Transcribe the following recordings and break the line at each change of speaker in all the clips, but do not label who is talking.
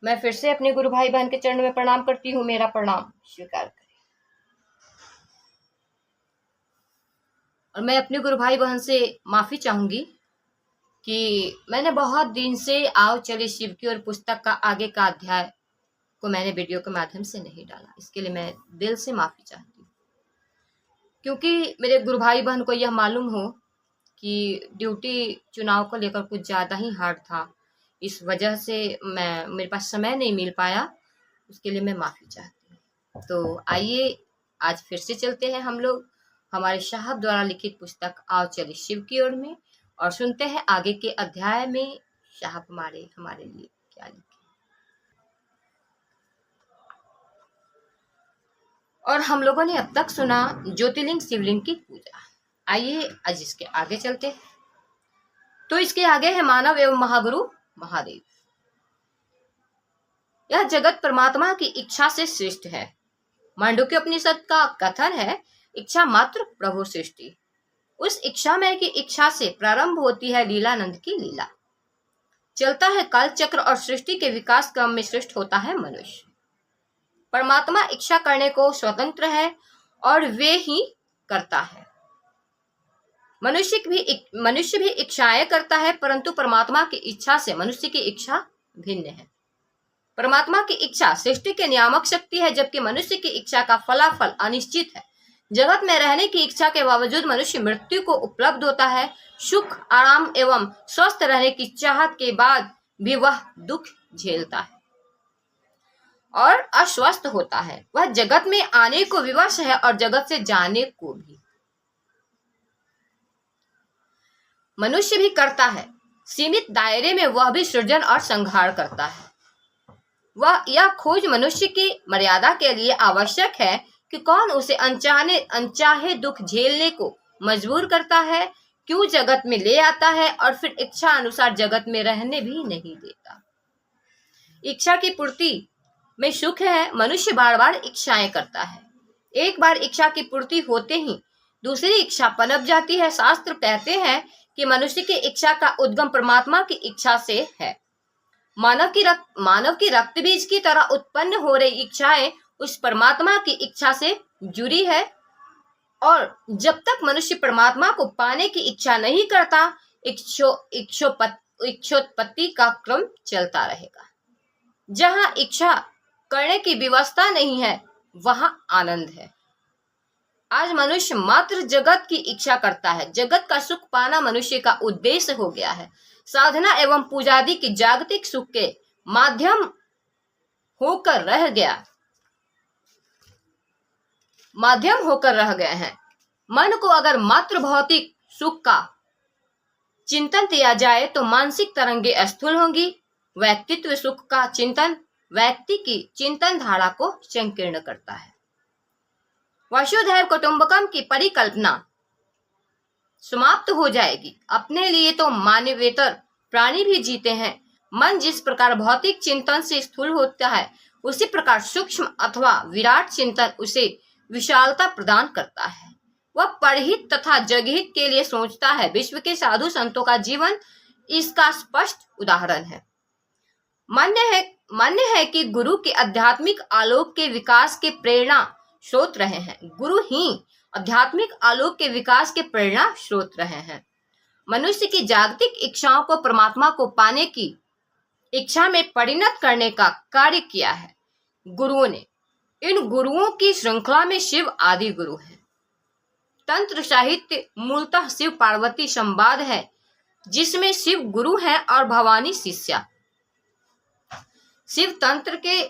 मैं फिर से अपने गुरु भाई बहन के चरणों में प्रणाम करती हूँ। मेरा प्रणाम स्वीकार करें। और मैं अपने गुरु भाई बहन से माफी चाहूंगी कि मैंने बहुत दिन से आओ चले शिव की ओर पुस्तक का आगे का अध्याय को मैंने वीडियो के माध्यम से नहीं डाला। इसके लिए मैं दिल से माफी चाहती हूँ, क्योंकि मेरे गुरु भाई बहन को यह मालूम हो कि ड्यूटी चुनाव को लेकर कुछ ज़्यादा ही हार्ड था। इस वजह से मेरे पास समय नहीं मिल पाया। उसके लिए मैं माफ़ी चाहती हूँ। तो आइए आज फिर से चलते हैं हम लोग हमारे साहब द्वारा लिखित पुस्तक आओ चले शिव की ओर में, और सुनते हैं आगे के अध्याय में साहब हमारे लिए क्या लिखे। और हम लोगों ने अब तक सुना ज्योतिर्लिंग शिवलिंग की पूजा। आइए आज इसके आगे चलते हैं। तो इसके आगे है मानव एवं महागुरु महादेव। यह जगत परमात्मा की इच्छा से श्रेष्ठ है। मांडुक्य उपनिषद का कथन है, इच्छा मात्र प्रभु सृष्टि। उस इच्छा में की इच्छा से प्रारंभ होती है लीलानंद की लीला। चलता है काल चक्र और सृष्टि के विकास क्रम में श्रेष्ठ होता है मनुष्य। परमात्मा इच्छा करने को स्वतंत्र है और वे ही करता है। मनुष्य भी इच्छाएं करता है, परंतु परमात्मा की इच्छा से मनुष्य की इच्छा भिन्न है। परमात्मा की इच्छा सृष्टि के नियामक शक्ति है, जबकि मनुष्य की इच्छा का फलाफल अनिश्चित है। जगत में रहने की इच्छा के बावजूद मनुष्य मृत्यु को उपलब्ध होता है। सुख, आराम एवं स्वस्थ रहने की चाहत के बाद भी वह दुख झेलता है और अस्वस्थ होता है। वह जगत में आने को विवश है और जगत से जाने को भी। मनुष्य भी करता है, सीमित दायरे में वह भी सृजन और संहार करता है। वह यह खोज मनुष्य की मर्यादा के लिए आवश्यक है कि कौन उसे अनचाहे दुख झेलने को मजबूर करता है, क्यों जगत में ले आता है और फिर इच्छा अनुसार जगत में रहने भी नहीं देता। इच्छा की पूर्ति में सुख है। मनुष्य बार बार इच्छाएं करता है। एक बार इच्छा की पूर्ति होते ही दूसरी इच्छा पनप जाती है। शास्त्र कहते हैं कि मनुष्य की इच्छा का उद्गम परमात्मा की इच्छा से है। मानव की रक्त बीज की तरह उत्पन्न हो रही इच्छाएं उस परमात्मा की इच्छा से जुड़ी है, और जब तक मनुष्य परमात्मा को पाने की इच्छा नहीं करता, इच्छोत्पत्ति का क्रम चलता रहेगा। जहां इच्छा करने की व्यवस्था नहीं है, वहां आनंद है। आज मनुष्य मात्र जगत की इच्छा करता है। जगत का सुख पाना मनुष्य का उद्देश्य हो गया है। साधना एवं पूजादि की जागतिक सुख के माध्यम होकर रह गए हैं। मन को अगर मात्र भौतिक सुख का चिंतन किया जाए तो मानसिक तरंगे स्थूल होंगी। व्यक्तित्व सुख का चिंतन व्यक्ति की चिंतन धारा को संकीर्ण करता है। वसुधैव कुटुंबकम की परिकल्पना समाप्त हो जाएगी। अपने लिए तो मानवेतर प्राणी भी जीते हैं। मन जिस प्रकार भौतिक चिंतन से स्थूल होता है, उसी प्रकार सूक्ष्म अथवा विराट चिंतन उसे विशालता प्रदान करता है। वह परहित तथा जगहित के लिए सोचता है। विश्व के साधु संतों का जीवन इसका स्पष्ट उदाहरण है। मान्य है कि गुरु के आध्यात्मिक आलोक के विकास के प्रेरणा स्रोत रहे हैं। गुरु ही आध्यात्मिक आलोक के विकास के प्रेरणा स्रोत रहे हैं। मनुष्य की जागतिक इच्छाओं को परमात्मा को पाने की इच्छा में परिणत करने का कार्य किया है गुरुओं ने। इन गुरुओं की श्रृंखला में शिव आदि गुरु हैं। तंत्र साहित्य मूलतः शिव पार्वती संवाद है, जिसमें शिव गुरु है और भवानी शिष्या। शिव तंत्र के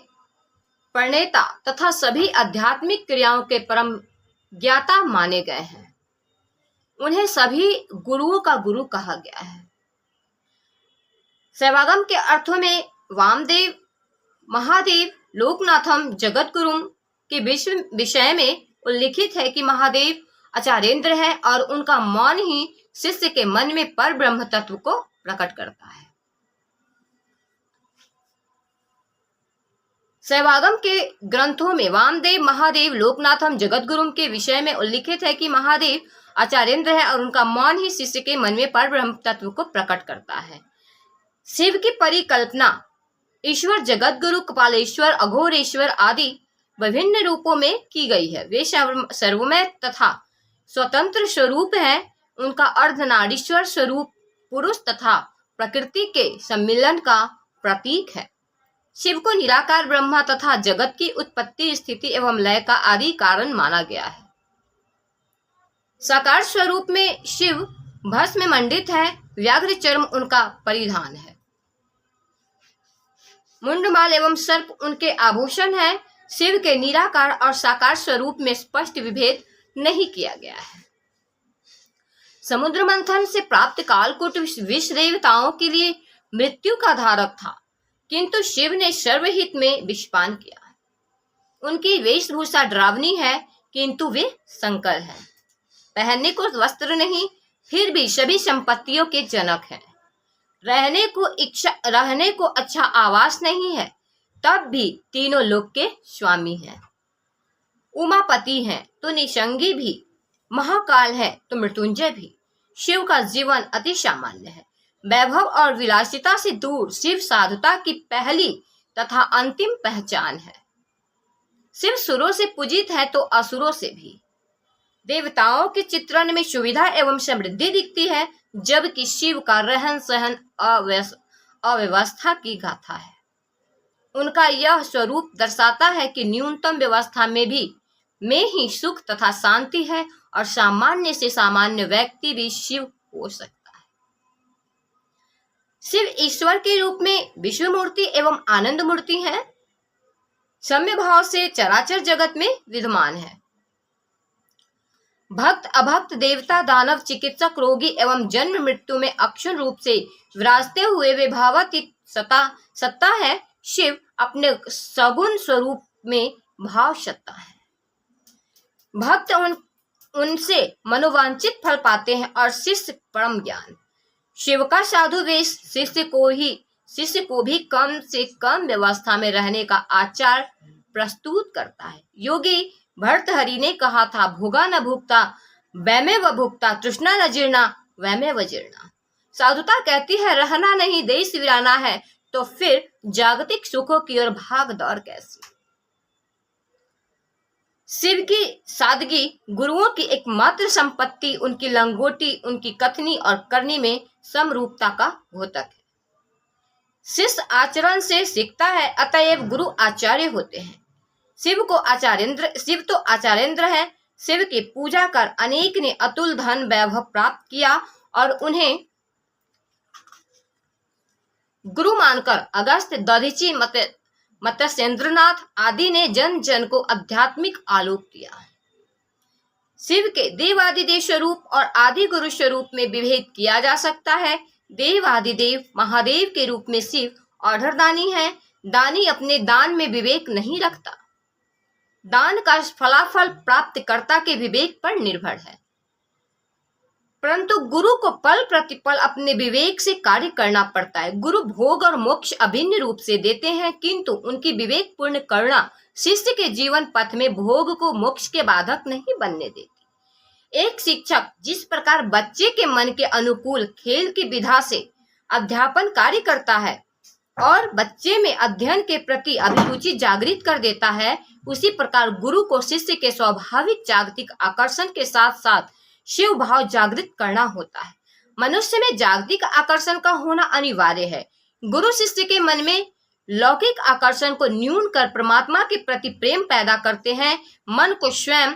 प्रणेता तथा सभी आध्यात्मिक क्रियाओं के परम ज्ञाता माने गए हैं। उन्हें सभी गुरुओं का गुरु कहा गया है। शैवागम के अर्थों में वामदेव, महादेव, लोकनाथम, जगतगुरुम के विषय में उल्लिखित है कि महादेव आचार्येंद्र है और उनका मौन ही शिष्य के मन में पर ब्रह्म तत्व को प्रकट करता है। शैवागम के ग्रंथों में वामदेव, महादेव, लोकनाथम, जगतगुरुम के विषय में उल्लिखित है कि महादेव आचार्येंद्र है और उनका मौन ही शिष्य के मन में पर ब्रह्म तत्व को प्रकट करता है। शिव की परिकल्पना ईश्वर जगत गुरु, कपालेश्वर, अघोरेश्वर आदि विभिन्न रूपों में की गई है। वे सर्वमय तथा स्वतंत्र स्वरूप है। उनका अर्धनारीश्वर स्वरूप पुरुष तथा प्रकृति के सम्मिलन का प्रतीक है। शिव को निराकार ब्रह्मा तथा जगत की उत्पत्ति, स्थिति एवं लय का आदि कारण माना गया है। साकार स्वरूप में शिव भस्म में मंडित है। व्याघ्र चर्म उनका परिधान है। मुंडमाल एवं सर्प उनके आभूषण है। शिव के निराकार और साकार स्वरूप में स्पष्ट विभेद नहीं किया गया है। समुद्र मंथन से प्राप्त कालकूट विश्व देवताओं के लिए मृत्यु का धारक था, किंतु शिव ने सर्वहित में विषपान किया। उनकी वेशभूषा डरावनी है, किंतु वे शंकर हैं। पहनने को वस्त्र नहीं, फिर भी सभी संपत्तियों के जनक हैं। रहने को अच्छा आवास नहीं है, तब भी तीनों लोक के स्वामी हैं। उमापति हैं तो निसंगी भी, महाकाल है तो मृत्युंजय भी। शिव का जीवन अति सामान्य है। वैभव और विलासिता से दूर शिव साधुता की पहली तथा अंतिम पहचान है। शिव सुरों से पूजित है तो असुरों से भी। देवताओं के चित्रण में सुविधा एवं समृद्धि दिखती है, जबकि शिव का रहन सहन अव्यवस्था की गाथा है। उनका यह स्वरूप दर्शाता है कि न्यूनतम व्यवस्था में ही सुख तथा शांति है और सामान्य से सामान्य व्यक्ति भी शिव हो सकता है। शिव ईश्वर के रूप में विश्व मूर्ति एवं आनंद मूर्ति है। सम्य भाव से चराचर जगत में विद्यमान है। भक्त, अभक्त, देवता, दानव, चिकित्सक, रोगी एवं जन्म मृत्यु में अक्षुण रूप से विराजते हुए वे भावातीत सत्ता है। शिव अपने सगुण स्वरूप में भाव सत्ता है। भक्त उनसे मनोवांछित फल पाते हैं और शिष्य परम ज्ञान। शिव का साधु वेश शिष्य को भी कम से कम व्यवस्था में रहने का आचार प्रस्तुत करता है। योगी भर्तहरि ने कहा था, भोगा न भुगता वैमेव भुगता, तृष्णा न जीर्णा वैमेव जीर्णा। साधुता कहती है रहना नहीं देश वीराना है, तो फिर जागतिक सुखों की ओर भाग दौड़ कैसी। शिव की सादगी गुरुओं की एकमात्र संपत्ति, उनकी लंगोटी, उनकी कथनी और करनी में समरूपता का द्योतक है। शिष्य आचरण से सीखता है, अतएव गुरु आचार्य होते हैं। शिव तो आचार्येंद्र है। शिव की पूजा कर अनेक ने अतुल धन वैभव प्राप्त किया और उन्हें गुरु मानकर अगस्त्य, दधीचि, मत्स्येंद्रनाथ आदि ने जन जन को आध्यात्मिक आलोक दिया। शिव के देवादिदेव स्वरूप और आदि गुरु स्वरूप में विभेद किया जा सकता है। देवादिदेव महादेव के रूप में शिव ऑर्डरदानी है। दानी अपने दान में विवेक नहीं रखता। दान का फलाफल प्राप्तकर्ता के विवेक पर निर्भर है, परंतु गुरु को पल प्रतिपल अपने विवेक से कार्य करना पड़ता है। गुरु भोग और मोक्ष अभिन्न रूप से देते हैं, किंतु उनकी विवेकपूर्ण करुणा शिष्य के जीवन पथ में भोग को मोक्ष के बाधक नहीं बनने देती। एक शिक्षक जिस प्रकार बच्चे के मन के अनुकूल खेल की विधा से अध्यापन कार्य करता है और बच्चे में अध्ययन के प्रति अभिरुचि जागृत कर देता है, उसी प्रकार गुरु को शिष्य के स्वाभाविक जागतिक आकर्षण के साथ साथ शिव भाव जागृत करना होता है। मनुष्य में जागतिक आकर्षण का होना अनिवार्य है। गुरु शिष्य के मन में लौकिक आकर्षण को न्यून कर परमात्मा के प्रति प्रेम पैदा करते हैं। मन तो स्वयं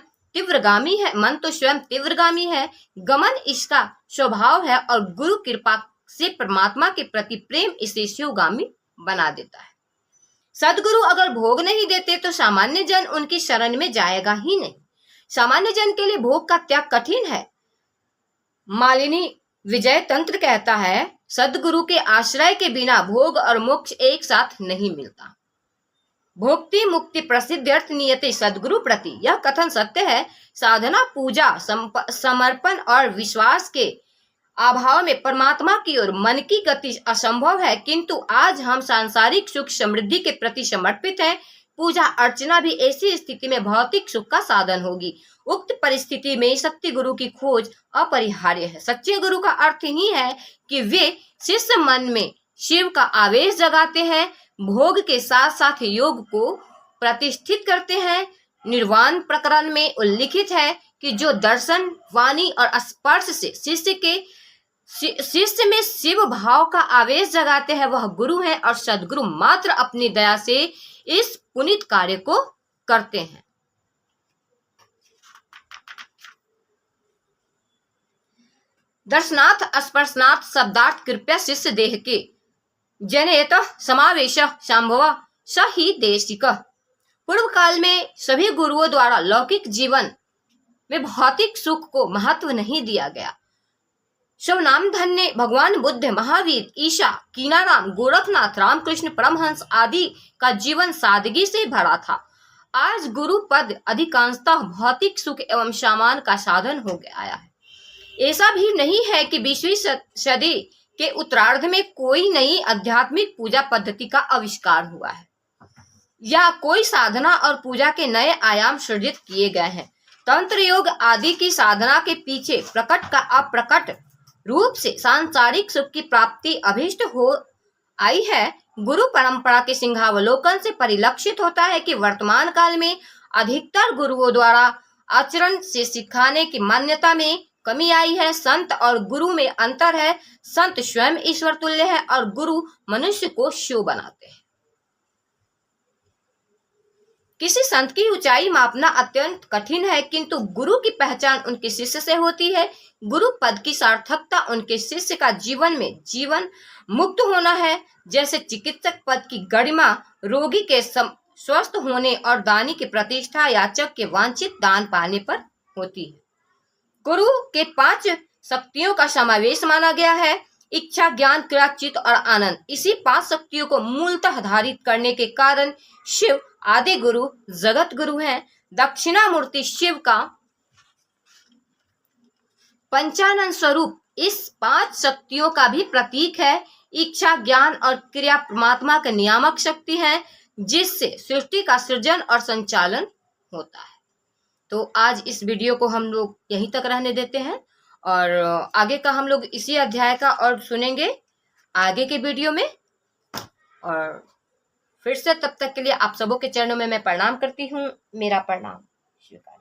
तीव्रगामी है। गमन इसका स्वभाव है और गुरु कृपा से परमात्मा के प्रति प्रेम इसे शिवगामी बना देता है। सदगुरु अगर भोग नहीं देते तो सामान्य जन उनकी शरण में जाएगा ही नहीं। सामान्य जन के लिए भोग का त्याग कठिन है। मालिनी विजय तंत्र कहता है, सदगुरु के आश्रय के बिना भोग और मोक्ष एक साथ नहीं मिलता। भोक्ति मुक्ति प्रसिद्ध्यर्थ नियते सदगुरु प्रति, यह कथन सत्य है। साधना, पूजा, समर्पण और विश्वास के अभाव में परमात्मा की ओर मन की गति असंभव है, किंतु आज हम सांसारिक सुख समृद्धि के प्रति समर्पित हैं। पूजा अर्चना भी ऐसी स्थिति में भौतिक सुख का साधन होगी। उक्त परिस्थिति में सत्य गुरु की खोज अपरिहार्य है। सच्चे गुरु का अर्थ ही है कि वे शिष्य मन में शिव का आवेश जगाते हैं। भोग के साथ साथ योग को प्रतिष्ठित करते हैं। निर्वाण प्रकरण में उल्लिखित है कि जो दर्शन, वाणी और स्पर्श से शिष्य में शिव भाव का आवेश जगाते हैं वह गुरु हैं और सद्गुरु मात्र अपनी दया से इस पुनीत कार्य को करते हैं। दर्शनार्थ स्पर्शनार्थ शब्दार्थ कृपया शिष्य देह के जनेत समावेश संभव स ही देशिक। पूर्व काल में सभी गुरुओं द्वारा लौकिक जीवन में भौतिक सुख को महत्व नहीं दिया गया। शिव नाम धन्य भगवान बुद्ध, महावीर, ईशा, कीनाराम, गोरखनाथ, रामकृष्ण परमहंस आदि का जीवन सादगी से भरा था। आज गुरु पद अधिकांशतः भौतिक सुख एवं सामान का साधन हो गया है। ऐसा भी नहीं है कि 20वीं सदी के उत्तरार्ध में कोई नई आध्यात्मिक पूजा पद्धति का आविष्कार हुआ है या कोई साधना और पूजा के नए आयाम सृजित किए गए हैं। तंत्र योग आदि की साधना के पीछे प्रकट का अप्रकट रूप से सांसारिक सुख की प्राप्ति अभीष्ट हो आई है। गुरु परंपरा के सिंहावलोकन से परिलक्षित होता है कि वर्तमान काल में अधिकतर गुरुओं द्वारा आचरण से सिखाने की मान्यता में कमी आई है। संत और गुरु में अंतर है। संत स्वयं ईश्वर तुल्य है और गुरु मनुष्य को शिव बनाते हैं। किसी संत की ऊंचाई मापना अत्यंत कठिन है, किंतु गुरु की पहचान उनके शिष्य से होती है। गुरु पद की सार्थकता उनके शिष्य का जीवन में जीवन मुक्त होना है। जैसे चिकित्सक पद की गरिमा रोगी के स्वस्थ होने और दानी की प्रतिष्ठा याचक के वांछित दान पाने पर होती है। गुरु के 5 शक्तियों का समावेश माना गया है: इच्छा, ज्ञान, क्रिया, चित्त और आनंद। इसी 5 शक्तियों को मूलतः धारित करने के कारण शिव आदि गुरु जगत गुरु हैं। दक्षिणामूर्ति शिव का पंचानन स्वरूप इस 5 शक्तियों का भी प्रतीक है। इच्छा, ज्ञान और क्रिया परमात्मा के नियामक शक्ति है, जिससे सृष्टि का सृजन और संचालन होता है। तो आज इस वीडियो को हम लोग यहीं तक रहने देते हैं और आगे का हम लोग इसी अध्याय का और सुनेंगे आगे के वीडियो में। और फिर से तब तक के लिए आप सबों के चरणों में मैं प्रणाम करती हूँ। मेरा प्रणाम स्वीकार।